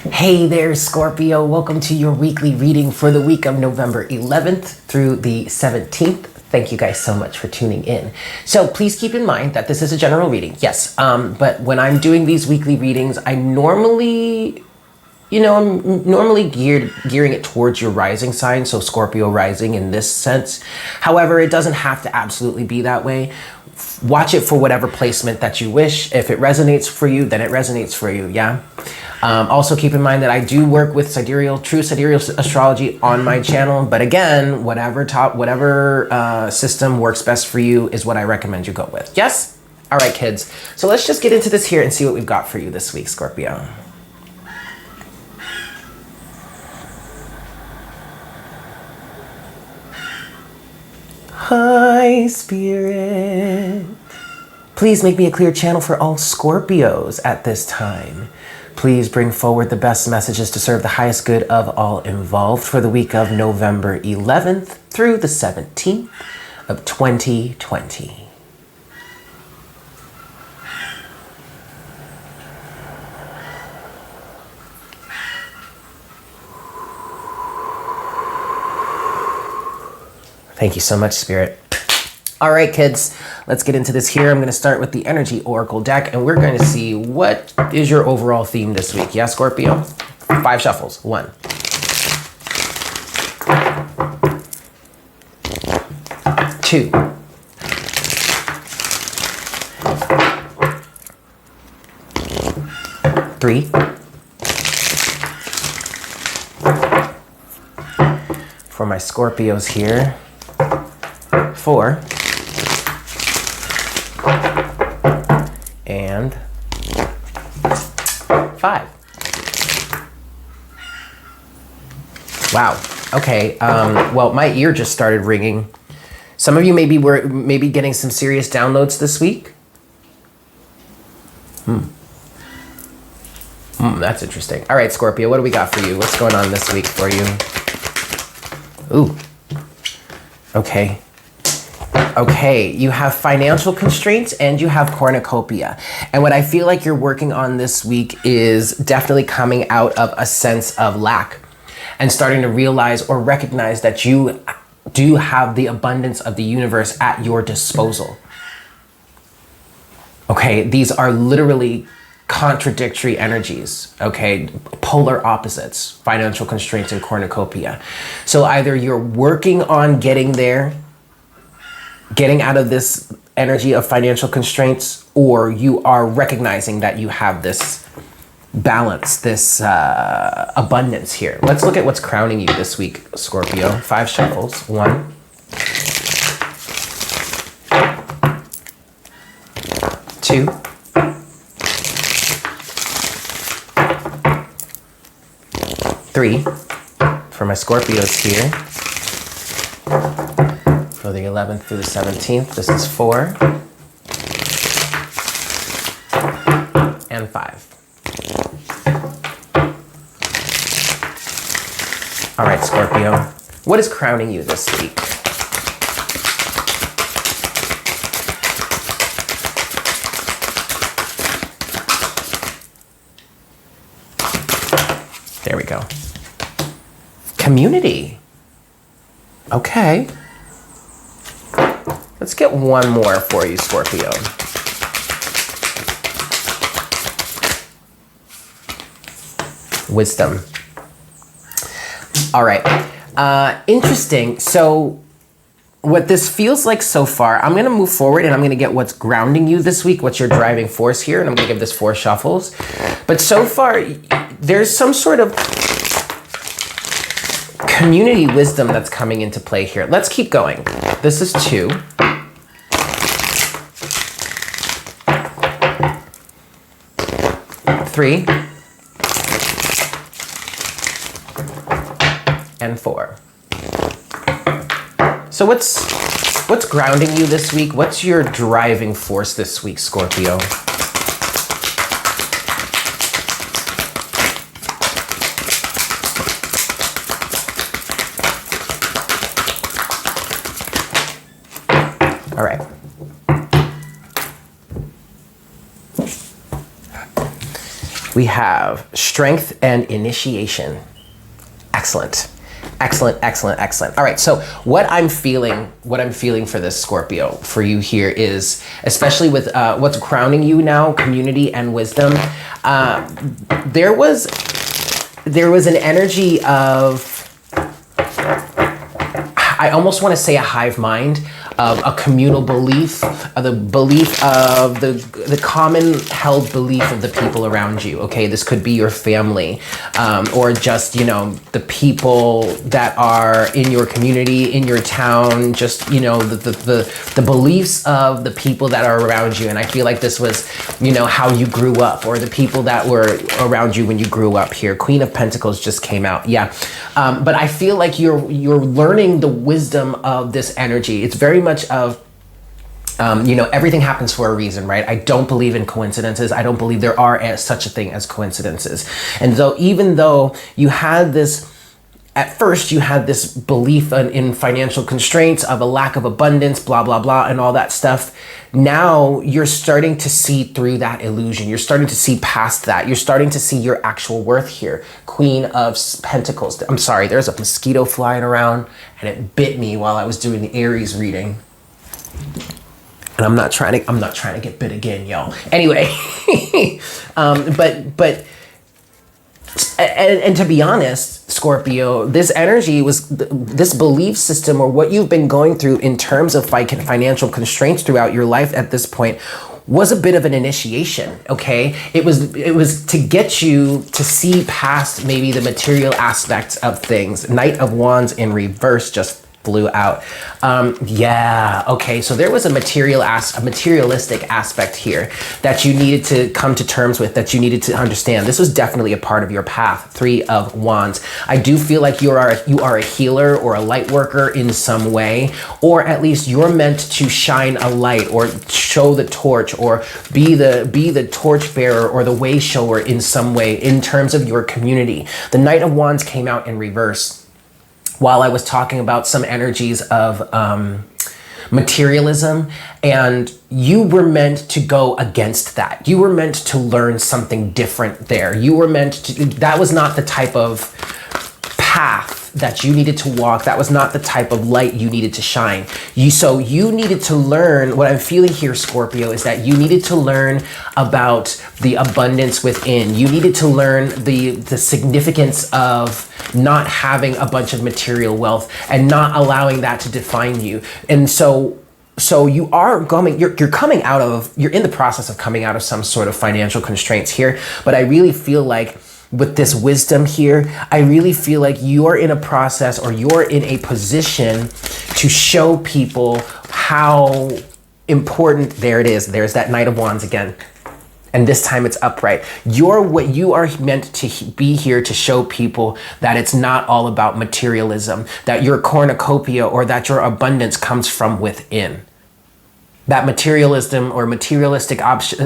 Hey there, Scorpio. Welcome to your weekly reading for the week of November 11th through the 17th. Thank you guys so much for tuning in. So please keep in mind that this is a general reading, yes. But when I'm doing these weekly readings, I'm normally gearing it towards your rising sign, so Scorpio rising in this sense. However, it doesn't have to absolutely be that way. Watch it for whatever placement that you wish. If it resonates for you, then it resonates for you, yeah? Also keep in mind that I do work with true sidereal astrology on my channel, but again, whatever system works best for you is what I recommend you go with, yes? All right, kids. So let's just get into this here and see what we've got for you this week, Scorpio. Hi, Spirit. Please make me a clear channel for all Scorpios at this time. Please bring forward the best messages to serve the highest good of all involved for the week of November 11th through the 17th of 2020. Thank you so much, Spirit. All right, kids, let's get into this here. I'm going to start with the Energy Oracle deck, and we're going to see what is your overall theme this week. Yeah, Scorpio? 5 shuffles. 1. 2. 3. 4 my Scorpios here. 4. And 5. Wow. Okay. Well, my ear just started ringing. Some of you were getting some serious downloads this week. That's interesting. All right, Scorpio, what do we got for you? What's going on this week for you? Ooh. Okay. Okay, you have financial constraints and you have cornucopia. And what I feel like you're working on this week is definitely coming out of a sense of lack and starting to realize or recognize that you do have the abundance of the universe at your disposal. Okay, these are literally contradictory energies, okay? Polar opposites, financial constraints and cornucopia. So either you're working on getting there, getting out of this energy of financial constraints, or you are recognizing that you have this balance, this abundance here. Let's look at what's crowning you this week, Scorpio. 5 shuffles. 1. 2. 3 for my Scorpios here. For the 11th through the 17th, this is 4. And 5. All right, Scorpio, what is crowning you this week? There we go. Community. Okay. Let's get one more for you, Scorpio. Wisdom. All right. Interesting. So what this feels like so far, I'm going to move forward and I'm going to get what's grounding you this week, what's your driving force here, and I'm going to give this 4 shuffles. But so far, there's some sort of community wisdom that's coming into play here. Let's keep going. This is 2. 3. And 4. So what's grounding you this week? What's your driving force this week, Scorpio? All right. We have strength and initiation. Excellent. Excellent, excellent, excellent. All right, so what I'm feeling for this Scorpio, for you here is, especially with what's crowning you now, community and wisdom, there was an energy of, I almost want to say a hive mind, of a communal belief, the belief of the common held belief of the people around you. Okay, this could be your family, or just, you know, the people that are in your community, in your town, just, you know, the beliefs of the people that are around you. And I feel like this was, you know, how you grew up, or the people that were around you when you grew up here. Queen of Pentacles just came out. Yeah. But I feel like you're learning the wisdom of this energy. It's very much of, you know, everything happens for a reason, right? I don't believe in coincidences. I don't believe there are such a thing as coincidences. And so even though you had this, at first you had this belief in financial constraints, of a lack of abundance, blah, blah, blah, and all that stuff, now you're starting to see through that illusion. You're starting to see past that. You're starting to see your actual worth here. Queen of Pentacles. I'm sorry, there's a mosquito flying around and it bit me while I was doing the Aries reading. And I'm not trying to get bit again, y'all. Anyway, and to be honest, Scorpio, this energy was this belief system, or what you've been going through in terms of financial constraints throughout your life at this point, was a bit of an initiation. Okay, it was to get you to see past maybe the material aspects of things. Knight of Wands in reverse just flew out. Yeah, okay, so there was a materialistic aspect here that you needed to come to terms with, that you needed to understand. This was definitely a part of your path. 3 of Wands. I do feel like you are a healer or a light worker in some way, or at least you're meant to shine a light, or show the torch, or be the torch bearer or the way shower in some way in terms of your community. The Knight of Wands came out in reverse while I was talking about some energies of materialism, and you were meant to go against that. You were meant to learn something different there. You were meant to, that was not the type of path that you needed to walk. That was not the type of light you needed to shine. So you needed to learn, what I'm feeling here, Scorpio, is that you needed to learn about the abundance within. You needed to learn the significance of not having a bunch of material wealth and not allowing that to define you. And so you are coming, you're in the process of coming out of some sort of financial constraints here. But I really feel like with this wisdom here, I really feel like you're in a process, or you're in a position to show people how important, there it is, there's that Knight of Wands again. And this time it's upright. You are meant to be here to show people that it's not all about materialism, that your cornucopia or that your abundance comes from within. That materialism or materialistic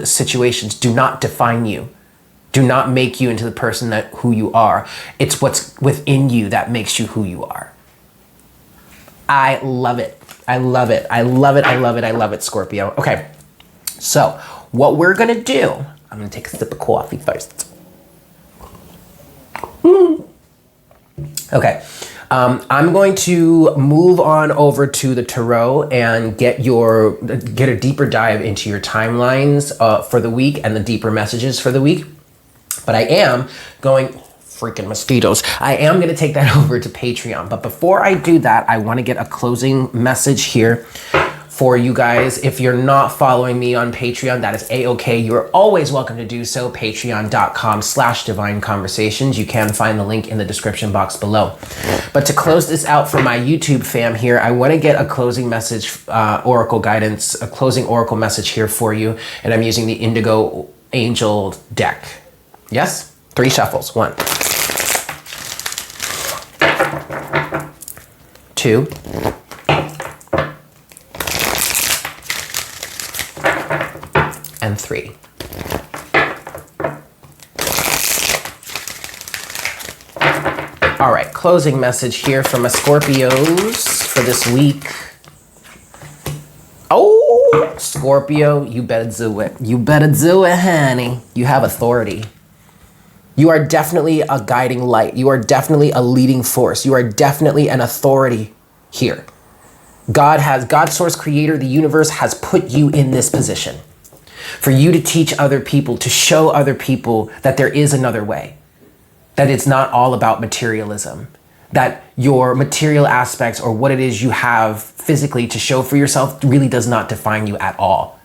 situations do not define you, do not make you into the person who you are. It's what's within you that makes you who you are. I love it. I love it. I love it. I love it. I love it, Scorpio. Okay, so what we're gonna do, I'm gonna take a sip of coffee first. Okay, I'm going to move on over to the tarot and get a deeper dive into your timelines for the week and the deeper messages for the week. But I am going, freaking mosquitoes, I am gonna take that over to Patreon. But before I do that, I wanna get a closing message here for you guys. If you're not following me on Patreon, that is a-okay. You're always welcome to do so. Patreon.com/Divine Conversations. You can find the link in the description box below. But to close this out for my YouTube fam here, I want to get a closing message, oracle guidance, a closing oracle message here for you. And I'm using the Indigo Angel deck. Yes? 3 shuffles. 1, 2, and 3. All right, closing message here from my Scorpios for this week. Oh, Scorpio, you better do it. You better do it, honey. You have authority. You are definitely a guiding light. You are definitely a leading force. You are definitely an authority here. God, source creator, the universe has put you in this position for you to teach other people, to show other people that there is another way, that it's not all about materialism, that your material aspects or what it is you have physically to show for yourself really does not define you at all.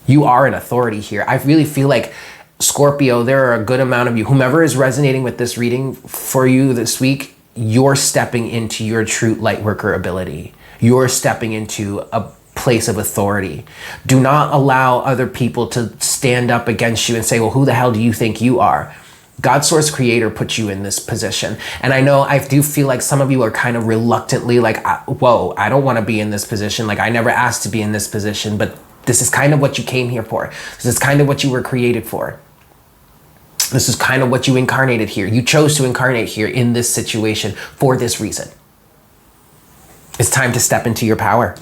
You are an authority here. I really feel like, Scorpio, there are a good amount of you, whomever is resonating with this reading for you this week, you're stepping into your true light worker ability. You're stepping into a place of authority. Do not allow other people to stand up against you and say, well, who the hell do you think you are? God, source creator, put you in this position. And I know I do feel like some of you are kind of reluctantly like, whoa, I don't want to be in this position. Like, I never asked to be in this position, but this is kind of what you came here for. This is kind of what you were created for. This is kind of what you incarnated here. You chose to incarnate here in this situation for this reason. It's time to step into your power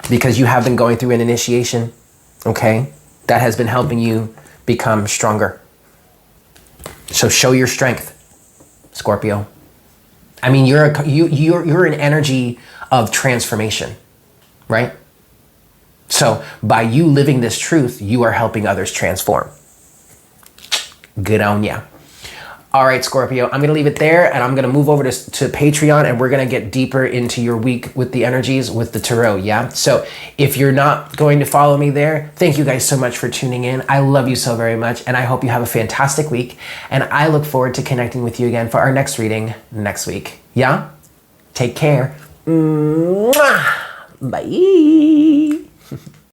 because you have been going through an initiation, okay? That has been helping you become stronger. So show your strength, Scorpio. I mean, you're an energy of transformation, right? So by you living this truth, you are helping others transform. Good on ya. All right, Scorpio, I'm going to leave it there and I'm going to move over to Patreon and we're going to get deeper into your week with the energies with the tarot. Yeah. So if you're not going to follow me there, thank you guys so much for tuning in. I love you so very much and I hope you have a fantastic week. And I look forward to connecting with you again for our next reading next week. Yeah. Take care. Mwah. Bye.